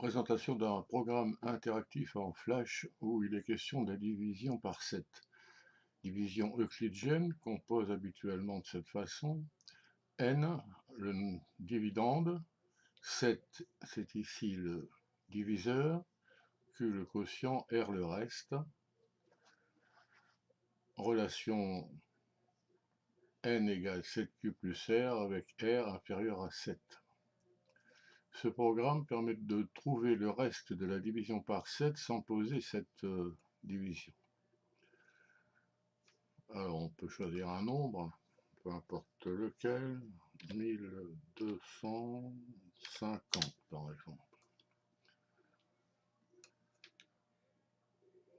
Présentation d'un programme interactif en Flash où il est question de la division par 7. Division euclidienne qu'on pose habituellement de cette façon. N, le dividende. 7, c'est ici le diviseur. Q, le quotient. R, le reste. Relation N égale 7Q plus R avec R inférieur à 7. Ce programme permet de trouver le reste de la division par 7 sans poser cette division. Alors on peut choisir un nombre, peu importe lequel, 1250 par exemple.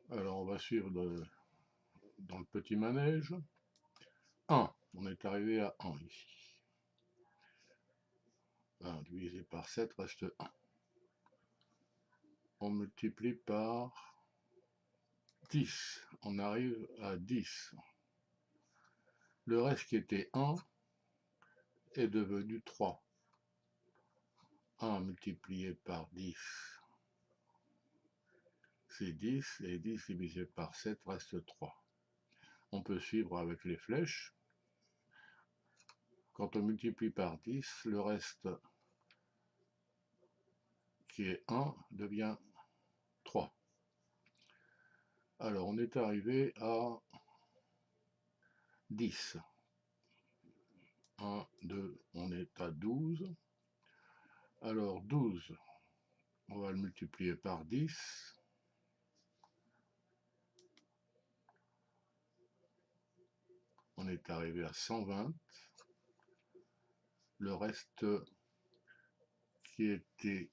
Alors on va suivre dans le petit manège. 1, on est arrivé à 1 ici. 1 divisé par 7 reste 1. On multiplie par 10, on arrive à 10. Le reste qui était 1 est devenu 3. 1 multiplié par 10, c'est 10, et 10 divisé par 7 reste 3. On peut suivre avec les flèches. Quand on multiplie par 10, le reste qui est 1 devient 3. Alors on est arrivé à 10. 1, 2, on est à 12. Alors 12, on va le multiplier par 10. On est arrivé à 120. Le reste qui était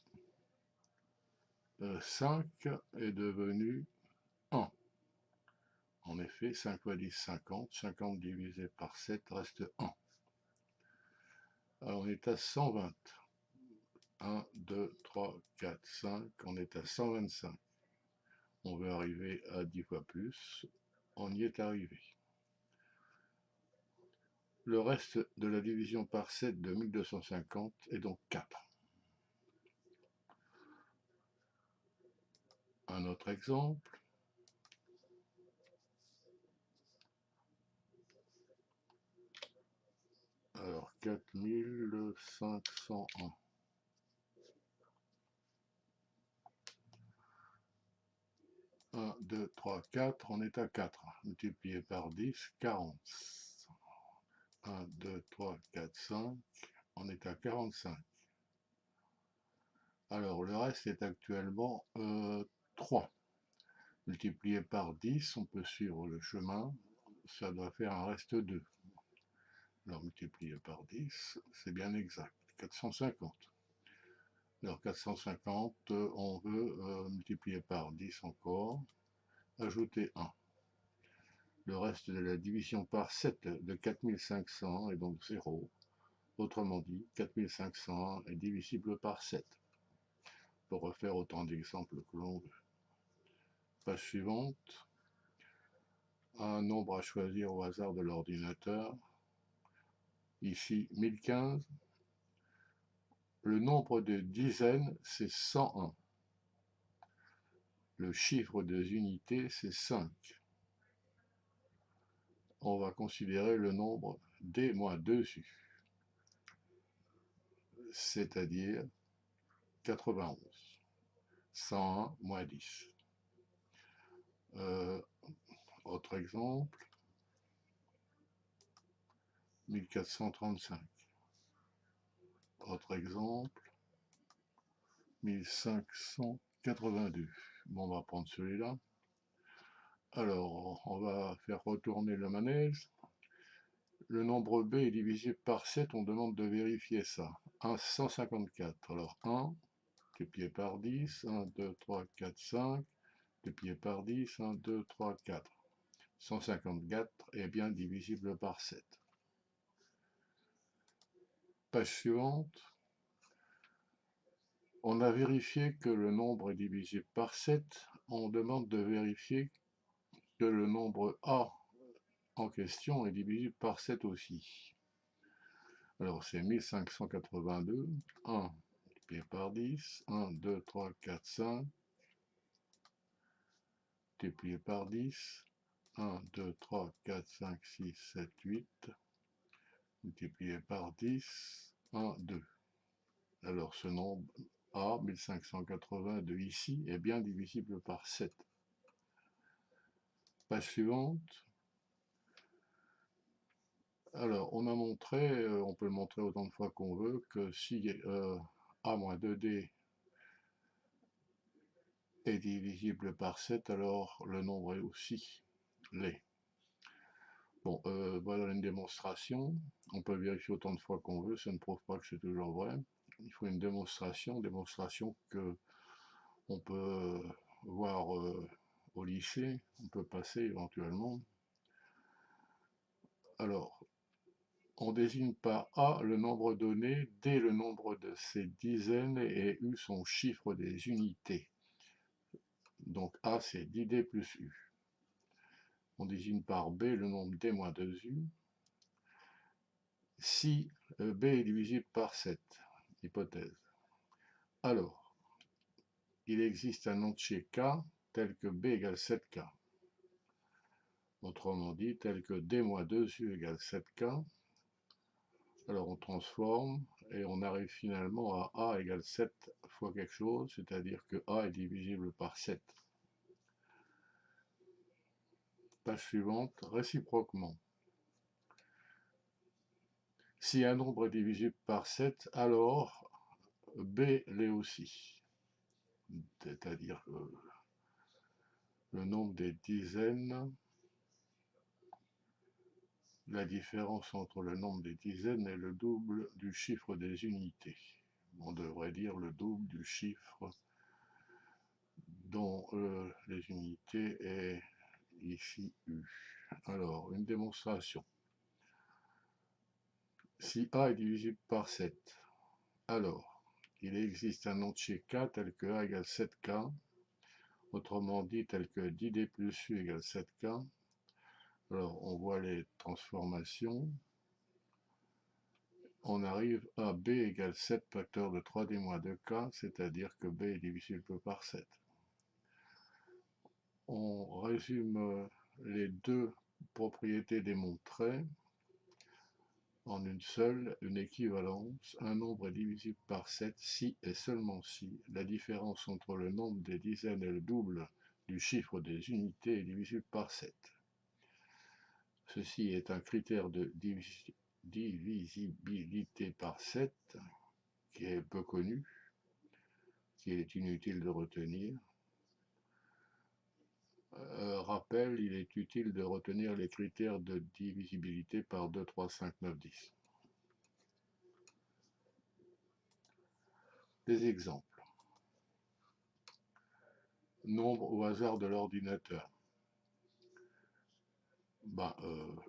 5 est devenu 1. En effet, 5 fois 10, 50. 50 divisé par 7 reste 1. Alors on est à 120. 1, 2, 3, 4, 5. On est à 125. On veut arriver à 10 fois plus. On y est arrivé. Le reste de la division par 7 de 1250 est donc 4. Un autre exemple. Alors 4501. 1, 2, 3, 4, on est à 4. Multiplié par 10, 40. 1, 2, 3, 4, 5, on est à 45. Alors le reste est actuellement 3. Multiplié par 10, on peut suivre le chemin, ça doit faire un reste 2. Alors multiplié par 10, c'est bien exact, 450. Alors 450, on veut multiplier par 10 encore, ajouter 1. Le reste de la division par 7 de 4500 est donc 0. Autrement dit, 4500 est divisible par 7. On peut refaire autant d'exemples que l'on veut. Page suivante. Un nombre à choisir au hasard de l'ordinateur. Ici, 1015. Le nombre de dizaines, c'est 101. Le chiffre des unités, c'est 5. On va considérer le nombre d-2u, c'est-à-dire 91. 101 moins 10. Autre exemple, 1435. Autre exemple, 1582. Bon, on va prendre celui-là. Alors, on va faire retourner le manège. Le nombre b est divisible par 7, on demande de vérifier ça. 154. Alors 1, multiplié par 10, 1, 2, 3, 4, 5, multiplié par 10, 1, 2, 3, 4. 154 est bien divisible par 7. Page suivante. On a vérifié que le nombre est divisible par 7. On demande de vérifier que le nombre A en question est divisible par 7 aussi. Alors c'est 1582. 1 multiplié par 10, 1, 2, 3, 4, 5, multiplié par 10, 1, 2, 3, 4, 5, 6, 7, 8, multiplié par 10, 1, 2. Alors ce nombre A, 1582 ici, est bien divisible par 7. Page suivante. Alors, on a montré, on peut le montrer autant de fois qu'on veut, que si A-2D est divisible par 7, alors le nombre est aussi l'est. Bon, voilà une démonstration. On peut vérifier autant de fois qu'on veut, ça ne prouve pas que c'est toujours vrai. Il faut une démonstration que on peut voir au lycée, on peut passer éventuellement. Alors, on désigne par A le nombre donné, D le nombre de ses dizaines et U son chiffre des unités. Donc A c'est 10D plus U. On désigne par B le nombre D moins 2U. Si B est divisible par 7, hypothèse. Alors, il existe un entier K tel que B égale 7K. Autrement dit, tel que D moins 2U égale 7K. Alors on transforme et on arrive finalement à A égale 7 fois quelque chose, c'est-à-dire que A est divisible par 7. Page suivante, réciproquement. Si un nombre est divisible par 7, alors B l'est aussi. C'est-à-dire que le nombre des dizaines, la différence entre le nombre des dizaines est le double du chiffre des unités. On devrait dire le double du chiffre dont les unités est ici U. Alors, une démonstration. Si A est divisible par 7, alors il existe un entier K tel que A égale 7K, autrement dit tel que 10D plus U égale 7K. Alors, on voit les transformations. On arrive à B égale 7 facteur de 3D moins 2K, c'est-à-dire que B est divisible par 7. On résume les deux propriétés démontrées en une seule, une équivalence. Un nombre est divisible par 7 si et seulement si la différence entre le nombre des dizaines et le double du chiffre des unités est divisible par 7. Ceci est un critère de divisibilité par 7 qui est peu connu, qui est inutile de retenir. Rappel, il est utile de retenir les critères de divisibilité par 2, 3, 5, 9, 10. Des exemples. Nombre au hasard de l'ordinateur.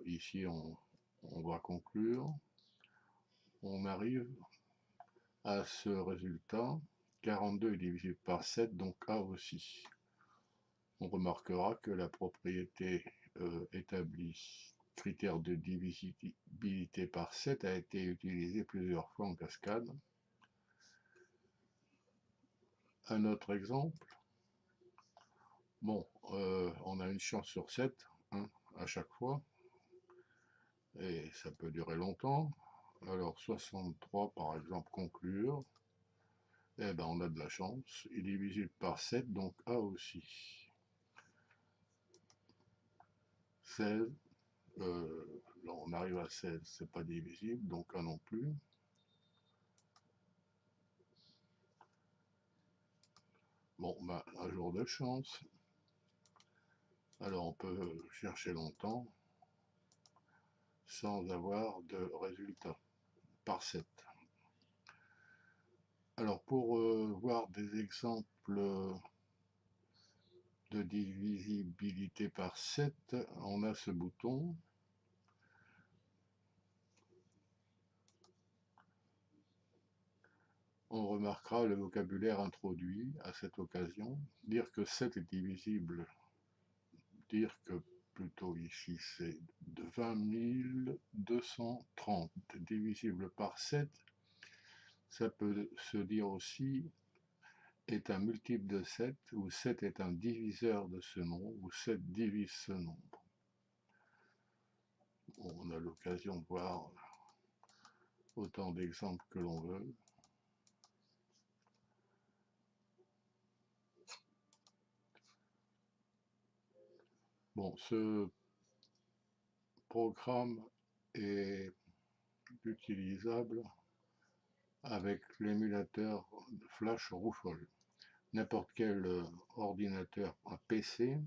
Ici, on va conclure. On arrive à ce résultat. 42 est divisible par 7, donc A aussi. On remarquera que la propriété établie, critère de divisibilité par 7, a été utilisée plusieurs fois en cascade. Un autre exemple. Bon, on a une chance sur 7, hein, à chaque fois, et ça peut durer longtemps. Alors 63 par exemple, conclure, eh ben on a de la chance, il est divisible par 7, donc A aussi. 16, là on arrive à 16, c'est pas divisible, donc A non plus. Bon, un jour de chance. Alors on peut chercher longtemps sans avoir de résultat par 7. Alors pour voir des exemples de divisibilité par 7, on a ce bouton. On remarquera le vocabulaire introduit à cette occasion. Dire que 7 est divisible, dire que plutôt ici c'est de 20 230 divisible par 7, Ça peut se dire aussi est un multiple de 7, où 7 est un diviseur de ce nombre, où 7 divise ce nombre. On a l'occasion de voir autant d'exemples que l'on veut. Bon, ce programme est utilisable avec l'émulateur Flash Ruffle. N'importe quel ordinateur, un PC,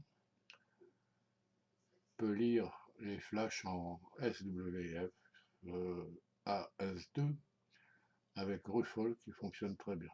peut lire les flashs en SWF AS2 avec Ruffle qui fonctionne très bien.